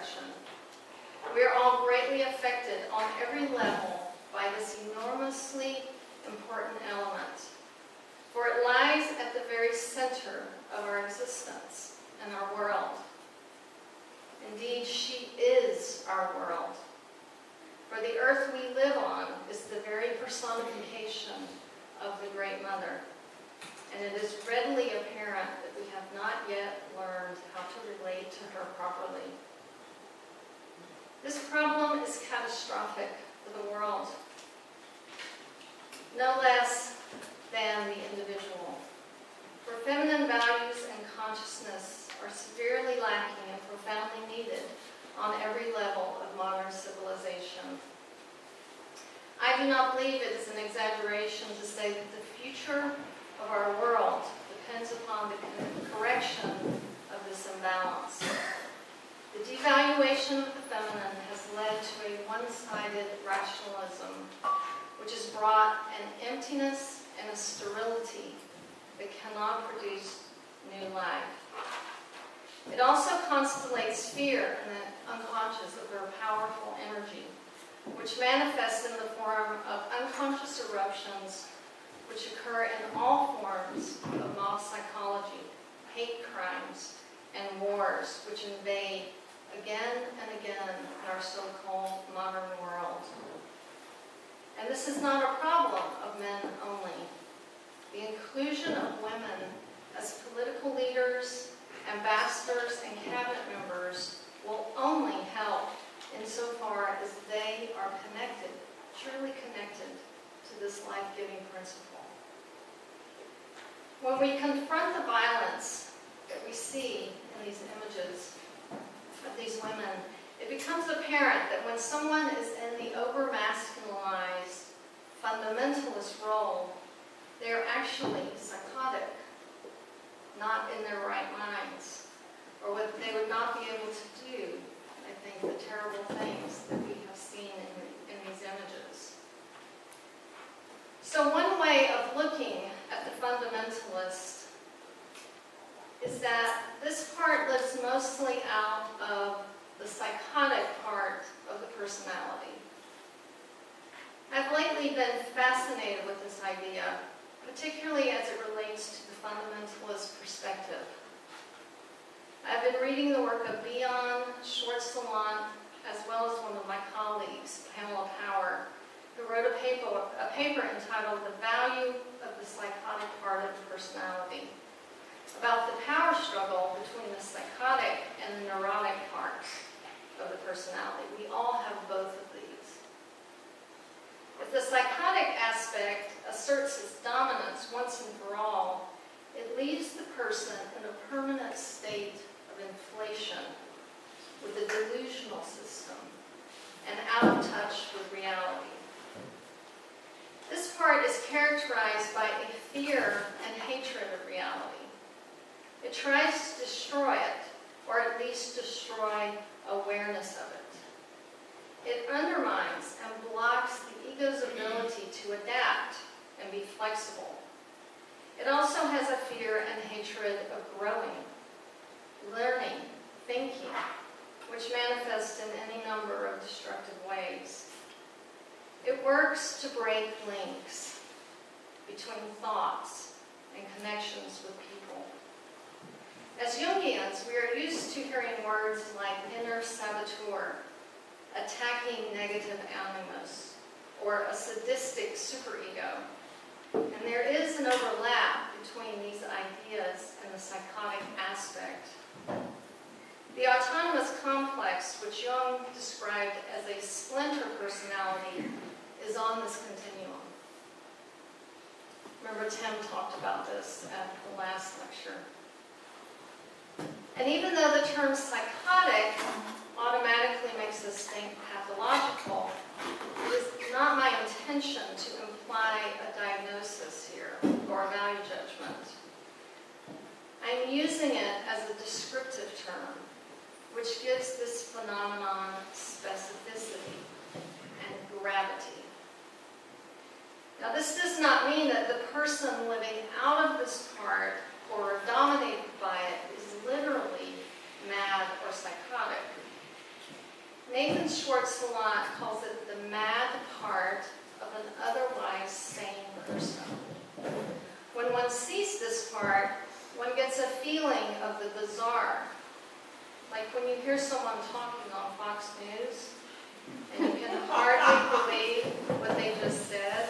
expression. We are all greatly affected on every level by this enormously important element, for it lies at the very center of our existence and our world. Indeed, she is our world. For the earth we live on is the very personification of the Great Mother, and it is readily apparent that we have not yet learned how to relate to her properly. This problem is catastrophic for the world, no less than the individual. For feminine values and consciousness are severely lacking and profoundly needed on every level of modern civilization. I do not believe it is an exaggeration to say that the future of our world depends upon the correction of this imbalance. The devaluation of the feminine has led to a one-sided rationalism, which has brought an emptiness and a sterility that cannot produce new life. It also constellates fear in the unconscious of their powerful energy, which manifests in the form of unconscious eruptions which occur in all forms of mob psychology, hate crimes, and wars which invade again and again in our so-called modern world. And this is not a problem of men only. The inclusion of women as political leaders, ambassadors, and cabinet members will only help insofar as they are connected, truly connected to this life-giving principle. When we confront the violence that we see in these images of these women, it becomes apparent that when someone is in the over-masculinized, fundamentalist role, they are actually psychotic, not in their right minds, or what they would not be able to do, I think, the terrible things that we have seen in these images. So one way of looking at the fundamentalist is that this part lives mostly out of the psychotic part of the personality. I've lately been fascinated with this idea, particularly as it relates to the fundamentalist perspective. I've been reading the work of Bion, Schwartz-Lamont, as well as one of my colleagues, Pamela Power, who wrote a paper entitled The Value of the Psychotic Part of the Personality, about the power struggle between the psychotic and the neurotic parts of the personality. We all have both of these. If the psychotic aspect asserts its dominance once and for all, it leaves the person in a permanent state of inflation with a delusional system and out of touch with reality. This part is characterized by a fear and hatred of reality. It tries to destroy it, or at least destroy awareness of it. It undermines and blocks the ego's ability to adapt and be flexible. It also has a fear and hatred of growing, learning, thinking, which manifests in any number of destructive ways. It works to break links between thoughts and connections with people. As Jungians, we are used to hearing words like inner saboteur, attacking negative animus, or a sadistic superego. And there is an overlap between these ideas and the psychotic aspect. The autonomous complex, which Jung described as a splinter personality, is on this continuum. Remember, Tim talked about this at the last lecture. And even though the term psychotic automatically makes us think pathological, it is not my intention to imply a diagnosis here or a value judgment. I'm using it as a descriptive term, which gives this phenomenon specificity and gravity. Now, this does not mean that the person living out of this part or dominated by it is literally mad or psychotic. Nathan Schwartz-Salant calls it the mad part of an otherwise sane person. When one sees this part, one gets a feeling of the bizarre. Like when you hear someone talking on Fox News, and you can hardly believe what they just said,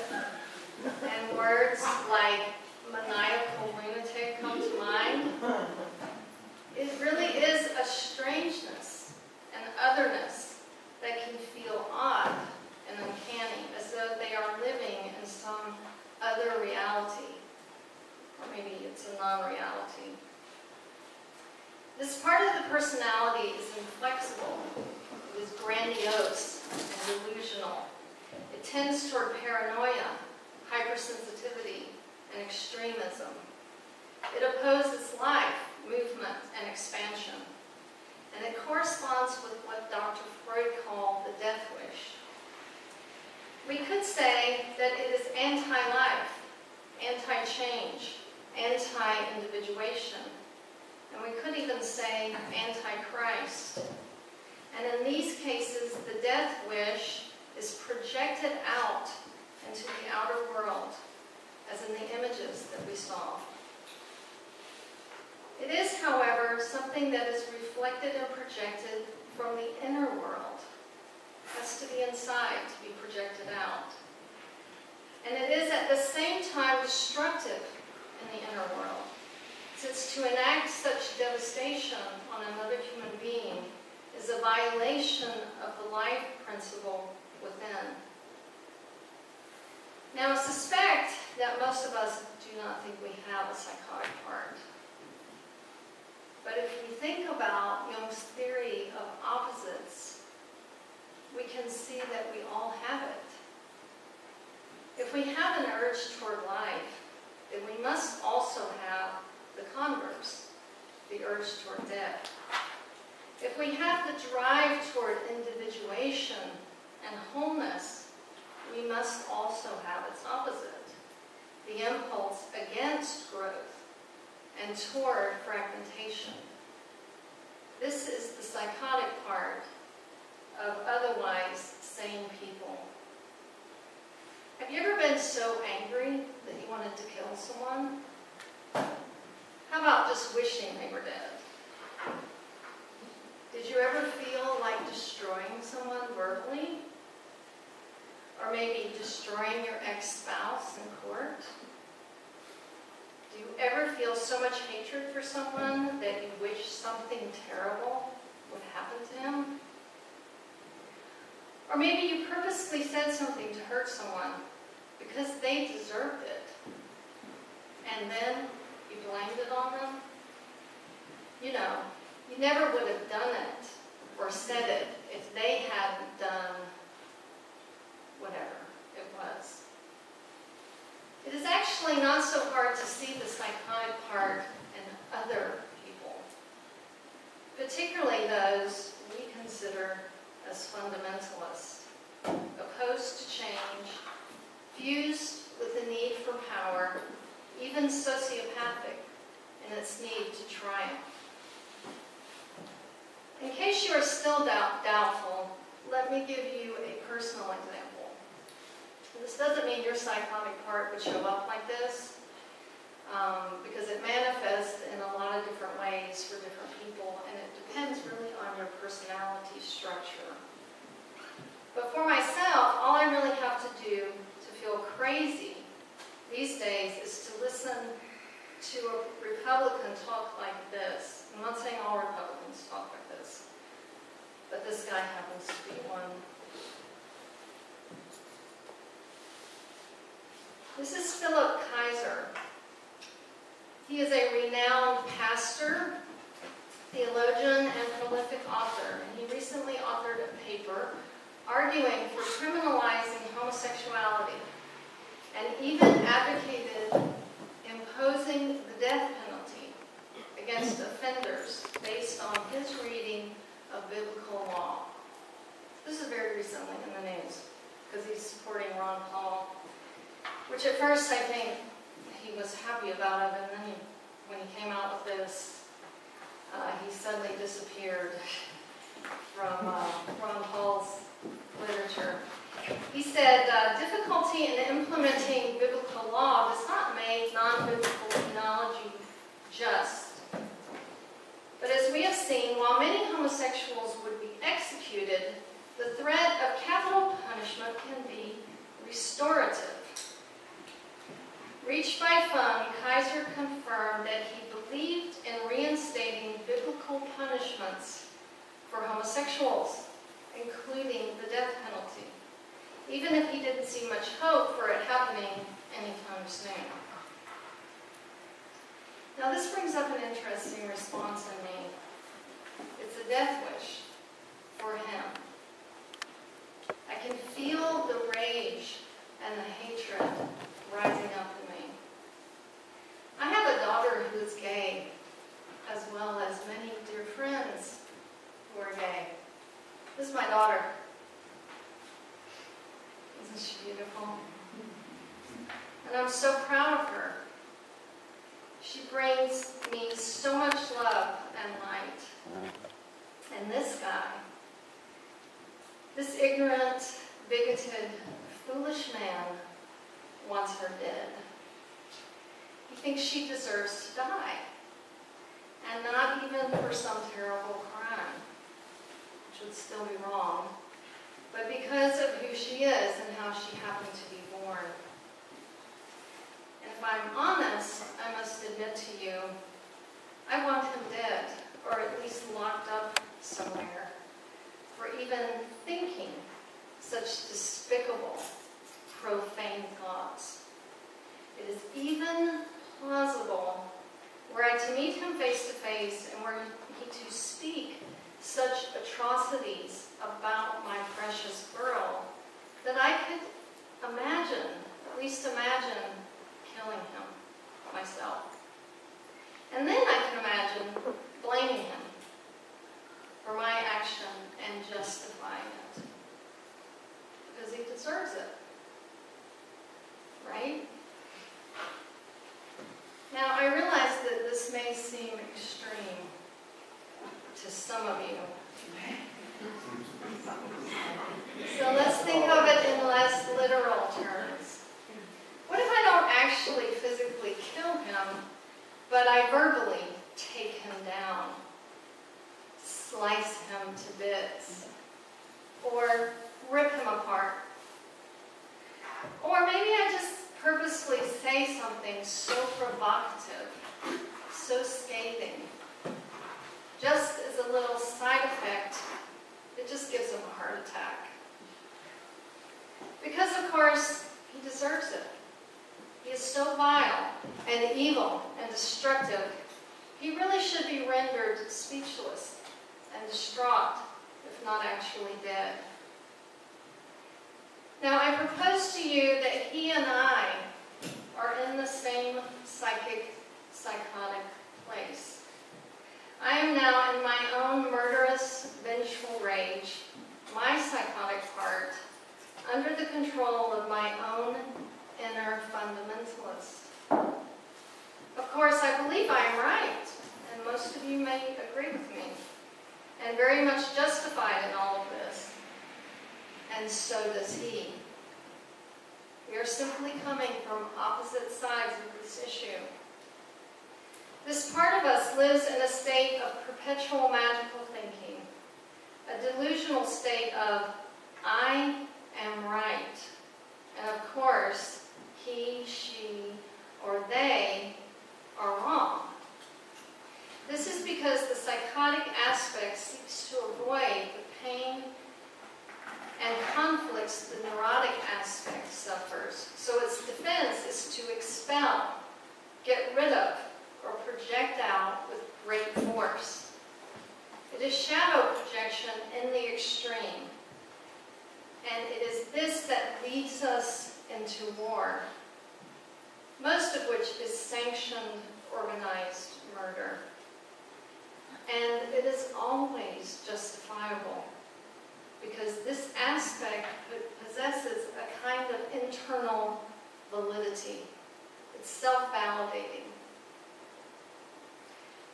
and words like maniacal lunatic come to mind. It really is a strangeness, an otherness that can feel odd and uncanny, as though they are living in some other reality. Or maybe it's a non-reality. This part of the personality is inflexible, it is grandiose and delusional. It tends toward paranoia, hypersensitivity, and extremism. It opposes life, movement, and expansion. And it corresponds with what Dr. Freud called the death wish. We could say that it is anti-life, anti-change, anti-individuation, and we could even say anti-Christ. And in these cases, the death wish is projected out into the outer world, as in the images that we saw. It is, however, something that is reflected and projected from the inner world. It has to be inside to be projected out. And it is at the same time destructive in the inner world, since to enact such devastation on another human being is a violation of the life principle within. Now, I suspect that most of us do not think we have a psychotic part. But if we think about Jung's theory of opposites, we can see that we all have it. If we have an urge toward life, then we must also have the converse, the urge toward death. If we have the drive toward individuation and wholeness, we must also have its opposite, the impulse against growth and toward fragmentation. This is the psychotic part of otherwise sane people. Have you ever been so angry that you wanted to kill someone? How about just wishing they were dead? Did you ever feel like destroying someone verbally? Or maybe destroying your ex-spouse in court? Do you ever feel so much hatred for someone that you wish something terrible would happen to him? Or maybe you purposely said something to hurt someone because they deserved it, and then you blamed it on them? You know, you never would have done it or said it if they hadn't done whatever it was. It is actually not so hard to see the psychotic part in other people, particularly those we consider as fundamentalists, opposed to change, fused with the need for power, even sociopathic in its need to triumph. In case you are still doubtful, let me give you a personal example. This doesn't mean your psychotic part would show up like this, because it manifests in a lot of different ways for different people, and it depends really on your personality structure. But for myself, all I really have to do to feel crazy these days is to listen to a Republican talk like this. I'm not saying all Republicans talk like this, but this guy happens to be one. This is Philip Kaiser. He is a renowned pastor, theologian, and prolific author. And he recently authored a paper arguing for criminalizing homosexuality, and even advocated imposing the death penalty against offenders based on his reading of biblical law. This is very recently in the news, because he's supporting Ron Paul, which at first I think he was happy about it, and then when he came out with this, he suddenly disappeared from Ron Paul He said, difficulty in implementing biblical law does not make non-biblical theology just. But as we have seen, while many homosexuals would be executed, the threat of capital punishment can be restorative. Reached by phone, Kaiser confirmed that he believed in reinstating biblical punishments for homosexuals, including the death penalty, even if he didn't see much hope for it happening anytime soon. Now this brings up an interesting response in me. It's a death wish for him. I can feel the rage and the hatred rising up in me. I have a daughter who is gay, as well as many dear friends who are gay. This is my daughter. Isn't she beautiful? And I'm so proud of her. She brings me so much love and light. And this guy, this ignorant, bigoted, foolish man wants her dead. He thinks she deserves to die. And not even for some terrible crime, which would still be wrong, but because of who she is and how she happened to be born. And if I'm honest, I must admit to you, I want him dead, or at least locked up somewhere, for even thinking such despicable, profane thoughts. It is even plausible were I to meet him face to face and were he to speak such atrocities about my precious girl, that I could imagine, at least imagine, killing him myself. And then I can imagine blaming him for my action and justifying it. Because he deserves it. Right? Now, I realize that this may seem extreme to some of you. So let's think of it in less literal terms. What if I don't actually physically kill him, but I verbally take him down, slice him to bits, or rip him apart? Or maybe I just purposely say something so provocative, so scathing, just as a little side effect, it just gives him a heart attack. Because, of course, he deserves it. He is so vile and evil and destructive, he really should be rendered speechless and distraught, if not actually dead. Now, I propose to you that he and I are in the same psychotic place. I am now in my own murderous, vengeful rage, my psychotic part, under the control of my own inner fundamentalist. Of course, I believe I am right, and most of you may agree with me, and very much justified in all of this. And so does he. We are simply coming from opposite sides of this issue. This part of us lives in a state of perpetual magical thinking, a delusional state of, I am right. And of course, he, she, or they are wrong. This is because the psychotic aspect seeks to avoid the pain and conflicts the neurotic aspect suffers. So its defense is to expel, get rid of, or project out with great force. It is shadow projection in the extreme. And it is this that leads us into war, most of which is sanctioned, organized murder. And it is always justifiable, because this aspect possesses a kind of internal validity. It's self-validating.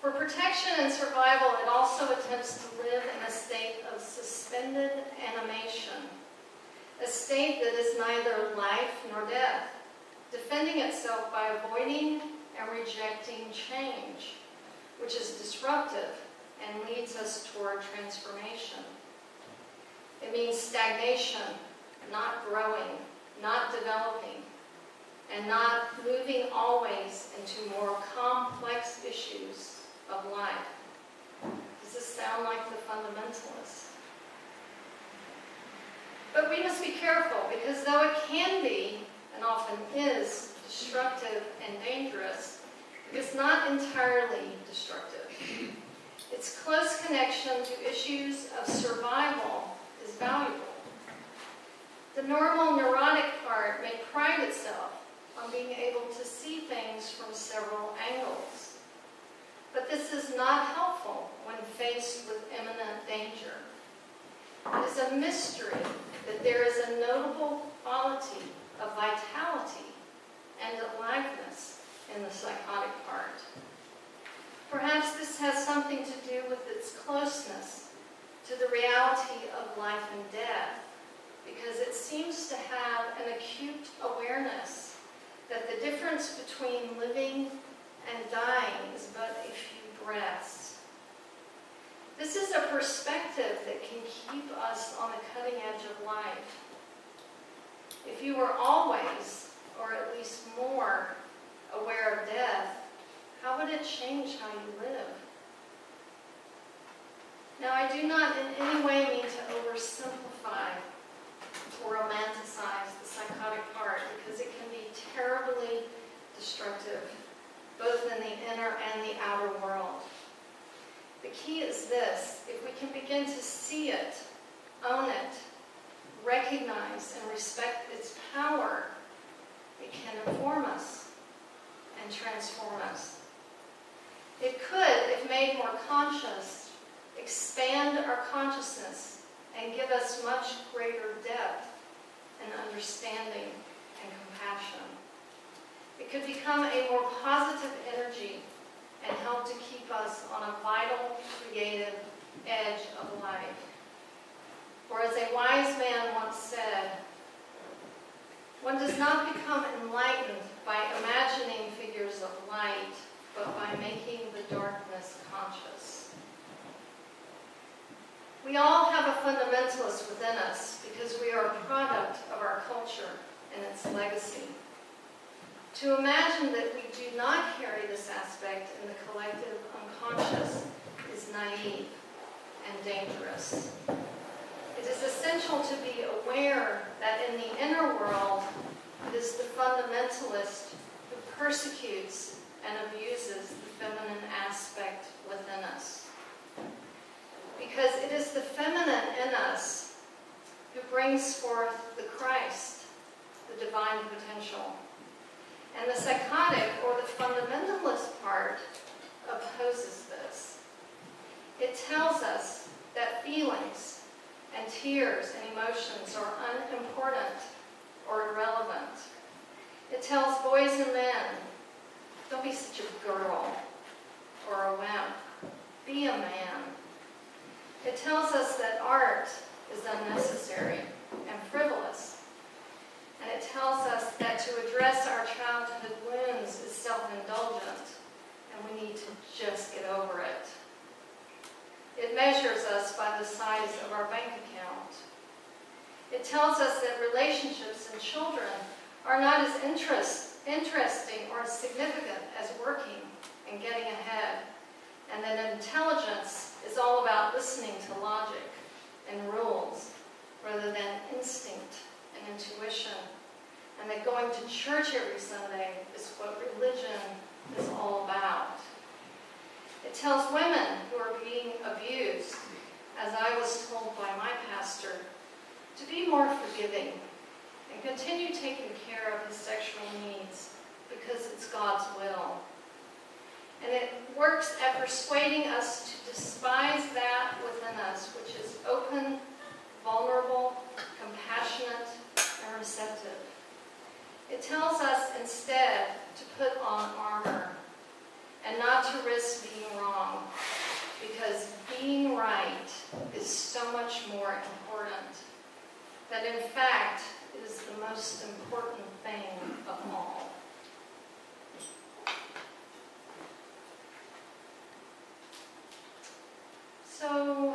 For protection and survival, it also attempts to live in a state of suspended animation, a state that is neither life nor death, defending itself by avoiding and rejecting change, which is disruptive and leads us toward transformation. It means stagnation, not growing, not developing, and not moving always into more complex issues of life. Does this sound like the fundamentalists? But we must be careful, because though it can be, and often is, destructive and dangerous, it is not entirely destructive. Its close connection to issues of survival is valuable. The normal neurotic part may pride itself on being able to see things from several angles. But this is not helpful when faced with imminent danger. It is a mystery that there is a notable quality of vitality and aliveness in the psychotic part. Perhaps this has something to do with its closeness to the reality of life and death, because it seems to have an acute awareness that the difference between living and dying is but a few breaths. This is a perspective that can keep us on the cutting edge of life. If you were always, or at least more, aware of death, how would it change how you live? Now, I do not in any way mean to oversimplify or romanticize the psychotic part, because it can be terribly destructive, both in the inner and the outer world. The key is this: if we can begin to see it, own it, recognize and respect its power, it can inform us and transform us. It could, if made more conscious, expand our consciousness and give us much greater depth and understanding and compassion. It could become a more positive energy and help to keep us on a vital, creative edge of life. Or as a wise man once said, one does not become enlightened by imagining figures of light, but by making the darkness conscious. We all have a fundamentalist within us because we are a product of our culture and its legacy. To imagine that we do not carry this aspect in the collective unconscious is naive and dangerous. It is essential to be aware that in the inner world, it is the fundamentalist who persecutes and abuses the feminine aspect within us. Because it is the feminine in us who brings forth the Christ, the divine potential. And the psychotic, or the fundamentalist part, opposes this. It tells us that feelings and tears and emotions are unimportant or irrelevant. It tells boys and men, don't be such a girl or a wimp. Be a man. It tells us that art is unnecessary and frivolous. And it tells us that to address our childhood wounds is self-indulgent, and we need to just get over it. It measures us by the size of our bank account. It tells us that relationships and children are not as interesting or as significant as working and getting ahead, and that intelligence is all about listening to logic and rules rather than instinct and intuition, and that going to church every Sunday is what religion is all about. It tells women who are being abused, as I was told by my pastor, to be more forgiving and continue taking care of his sexual needs because it's God's will. And it works at persuading us to despise that within us which is open, vulnerable, compassionate, and receptive. It tells us instead to put on armor and not to risk being wrong, because being right is so much more important. that in fact is the most important thing of all. So